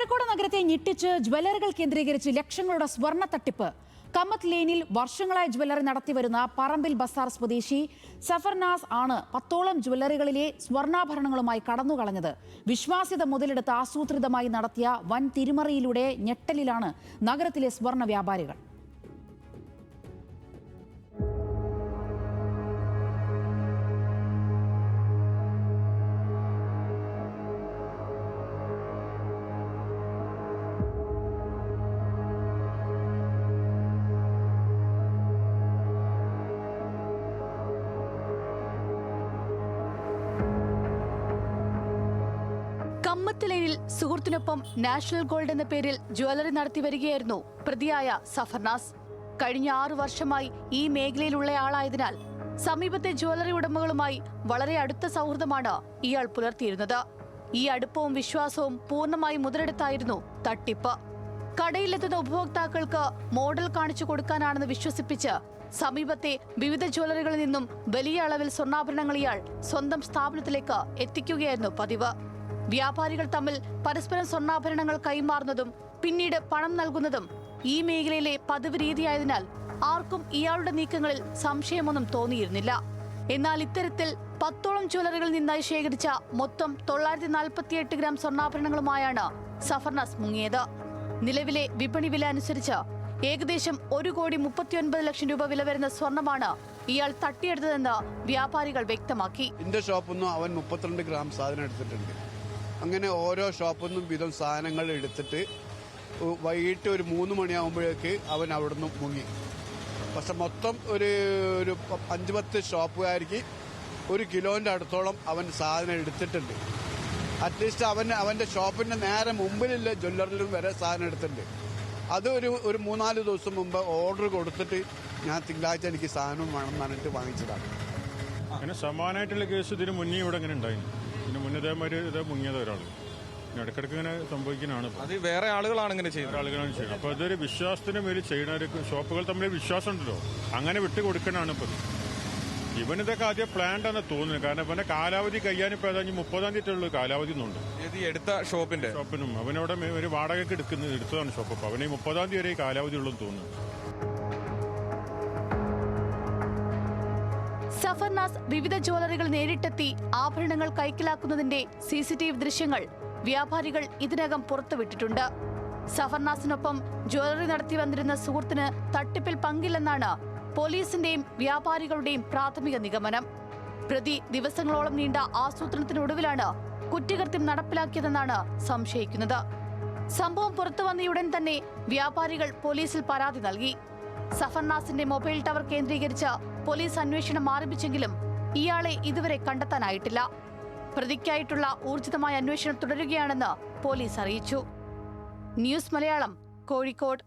കോഴിക്കോട് നഗരത്തെ ഞെട്ടിച്ച് ജ്വല്ലറികൾ കേന്ദ്രീകരിച്ച് ലക്ഷങ്ങളുടെ സ്വർണ്ണ തട്ടിപ്പ്. കമ്മത്ത് ലെയിനിൽ വർഷങ്ങളായി ജ്വല്ലറി നടത്തിവരുന്ന പറമ്പിൽ ബസാർ സ്വദേശി സഫർനാസ് ആണ് 10ഓളം ജ്വല്ലറികളിലെ സ്വർണ്ണാഭരണങ്ങളുമായി കടന്നുകളഞ്ഞത്. വിശ്വാസ്യത മുതലെടുത്ത് ആസൂത്രിതമായി നടത്തിയ വൻ തിരിമറിയിലൂടെ ഞെട്ടലിലാണ് നഗരത്തിലെ സ്വർണ്ണ വ്യാപാരികൾ. കമ്മത്ത് ലൈനിൽ സുഹൃത്തിനൊപ്പം നാഷണൽ ഗോൾഡ് എന്ന പേരിൽ ജ്വല്ലറി നടത്തി വരികയായിരുന്നു പ്രതിയായ സഫർനാസ്. കഴിഞ്ഞ 6 വർഷമായി ഈ മേഖലയിലുള്ളയാളായതിനാൽ സമീപത്തെ ജ്വല്ലറി ഉടമകളുമായി വളരെ അടുത്ത സൗഹൃദമാണ് ഇയാൾ പുലർത്തിയിരുന്നത്. ഈ അടുപ്പവും വിശ്വാസവും പൂർണ്ണമായി മുതലെടുത്തായിരുന്നു തട്ടിപ്പ്. കടയിലെത്തുന്ന ഉപഭോക്താക്കൾക്ക് മോഡൽ കാണിച്ചു കൊടുക്കാനാണെന്ന് വിശ്വസിപ്പിച്ച് സമീപത്തെ വിവിധ ജ്വല്ലറികളിൽ നിന്നും വലിയ അളവിൽ സ്വർണ്ണാഭരണങ്ങൾ ഇയാൾ സ്വന്തം സ്ഥാപനത്തിലേക്ക് എത്തിക്കുകയായിരുന്നു പതിവ്. വ്യാപാരികൾ തമ്മിൽ പരസ്പരം സ്വർണ്ണാഭരണങ്ങൾ കൈമാറുന്നതും പിന്നീട് പണം നൽകുന്നതും ഈ മേഖലയിലെ പതിവ് രീതിയായതിനാൽ ആർക്കും ഇയാളുടെ നീക്കങ്ങളിൽ സംശയമൊന്നും തോന്നിയിരുന്നില്ല. എന്നാൽ ഇത്തരത്തിൽ 10ഓളം ജ്വല്ലറികളിൽ നിന്നായി ശേഖരിച്ച മൊത്തം 948 ഗ്രാം സ്വർണ്ണാഭരണങ്ങളുമായാണ് സഫർനാസ് മുങ്ങിയത്. നിലവിലെ വിപണി വില അനുസരിച്ച് ഏകദേശം 1,39,00,000 രൂപ വില വരുന്ന സ്വർണ്ണമാണ് ഇയാൾ തട്ടിയെടുത്തതെന്ന് വ്യാപാരികൾ വ്യക്തമാക്കി. എന്റെ ഷോപ്പിൽ നിന്നും അവൻ 32 ഗ്രാം സാധനം എടുത്തിട്ടുണ്ട്. അങ്ങനെ ഓരോ ഷോപ്പിൽ നിന്നും വീതം സാധനങ്ങൾ എടുത്തിട്ട് വൈകിട്ട് ഒരു 3 മണിയാകുമ്പോഴേക്ക് അവൻ അവിടെ നിന്ന് മുങ്ങി. പക്ഷെ മൊത്തം ഒരു 5-10 ഷോപ്പുകാർക്ക് 1 കിലോന്റെ അടുത്തോളം അവൻ സാധനം എടുത്തിട്ടുണ്ട്. അറ്റ്ലീസ്റ്റ് അവന്റെ ഷോപ്പിന്റെ നേരെ മുമ്പിലുള്ള ജ്വല്ലറിലും വരെ സാധനം എടുത്തിട്ടുണ്ട്. അത് ഒരു 3-4 ദിവസം മുമ്പ് ഓർഡർ കൊടുത്തിട്ട് ഞാൻ തിങ്കളാഴ്ച എനിക്ക് സാധനം വേണം പറഞ്ഞിട്ട് വാങ്ങിച്ചതാണ്. അങ്ങനെ സമാനമായിട്ടുള്ള കേസ് ഇതിന് മുന്നേ ഇവിടെ ഇങ്ങനെ ഉണ്ടായിരുന്നു. പിന്നെ മുന്നേമാര് ഇത് മുങ്ങിയത് ഒരാൾ ഇടയ്ക്കിടയ്ക്ക് ഇങ്ങനെ സംഭവിക്കുന്നതാണ്. അത് വേറെ ആളുകളാണ് ഇങ്ങനെ ചെയ്യുന്നത്. ആളുകളാണ് ചെയ്യുന്നത്. അപ്പോൾ അതൊരു വിശ്വാസത്തിന് മേലിൽ ചെയ്യുന്ന ഷോപ്പുകൾ തമ്മിൽ വിശ്വാസം ഉണ്ടല്ലോ, അങ്ങനെ വിട്ടുകൊടുക്കാനാണ് ഇപ്പോൾ. ഇവനിതൊക്കെ ആദ്യം പ്ലാൻഡ് ആണെന്ന് തോന്നുന്നത്. കാരണം ഇവന്റെ കാലാവധി കഴിയാനിപ്പോൾ ഏതാണ്ട് 30-ാം തീയതി കാലാവധി ഒന്നുണ്ട് എടുത്ത ഷോപ്പിനും. അവനവിടെ ഒരു വാടകയ്ക്ക് എടുത്തതാണ് ഷോപ്പ്. അപ്പോൾ അവന് 30-ാം തീയതി വരെ കാലാവധി ഉള്ളൂ തോന്നുന്നു. സഫർനാസ് വിവിധ ജ്വല്ലറികൾ നേരിട്ടെത്തി ആഭരണങ്ങൾ കൈക്കലാക്കുന്നതിന്റെ CCTV ദൃശ്യങ്ങൾ വ്യാപാരികൾ ഇതിനകം പുറത്തുവിട്ടിട്ടുണ്ട്. സഫർനാസിനൊപ്പം ജ്വല്ലറി നടത്തി വന്നിരുന്ന സുഹൃത്തിന് തട്ടിപ്പിൽ പങ്കില്ലെന്നാണ് പോലീസിന്റെയും വ്യാപാരികളുടെയും പ്രാഥമിക നിഗമനം. പ്രതി ദിവസങ്ങളോളം നീണ്ട ആസൂത്രണത്തിനൊടുവിലാണ് കുറ്റകൃത്യം നടപ്പിലാക്കിയതെന്നാണ് സംശയിക്കുന്നത്. സംഭവം പുറത്തുവന്നയുടൻ തന്നെ വ്യാപാരികൾ പോലീസിൽ പരാതി നൽകി. സഫർനാസിന്റെ മൊബൈൽ ടവർ കേന്ദ്രീകരിച്ച് പോലീസ് അന്വേഷണം ആരംഭിച്ചെങ്കിലും ഇയാളെ ഇതുവരെ കണ്ടെത്താനായിട്ടില്ല. പ്രതിക്കായിട്ടുള്ള ഊർജിതമായ അന്വേഷണം തുടരുകയാണെന്ന് പോലീസ് അറിയിച്ചു. ന്യൂസ് മലയാളം, കോഴിക്കോട്.